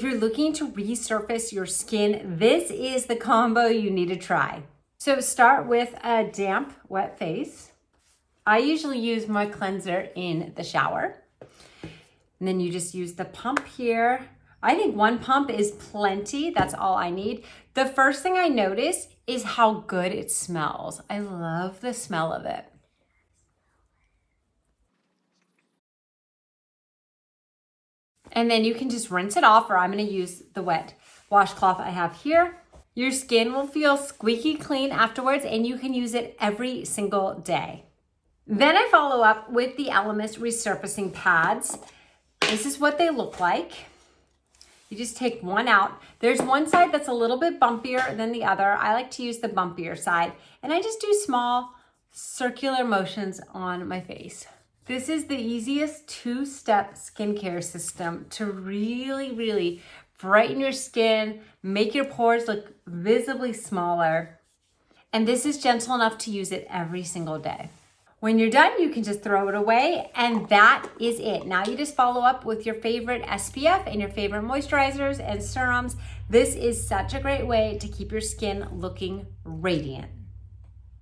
If you're looking to resurface your skin, this is the combo you need to try. So start with a damp, wet face. I usually use my cleanser in the shower. And then you just use the pump here. I think one pump is plenty. That's all I need. The first thing I notice is how good it smells. I love the smell of it. And then you can just rinse it off, or I'm gonna use the wet washcloth I have here. Your skin will feel squeaky clean afterwards, and you can use it every single day. Then I follow up with the ELEMIS Resurfacing pads. This is what they look like. You just take one out. There's one side that's a little bit bumpier than the other. I like to use the bumpier side, and I just do small circular motions on my face. This is the easiest two-step skincare system to really brighten your skin, make your pores look visibly smaller. And this is gentle enough to use it every single day. When you're done, you can just throw it away, and that is it. Now you just follow up with your favorite SPF and your favorite moisturizers and serums. This is such a great way to keep your skin looking radiant.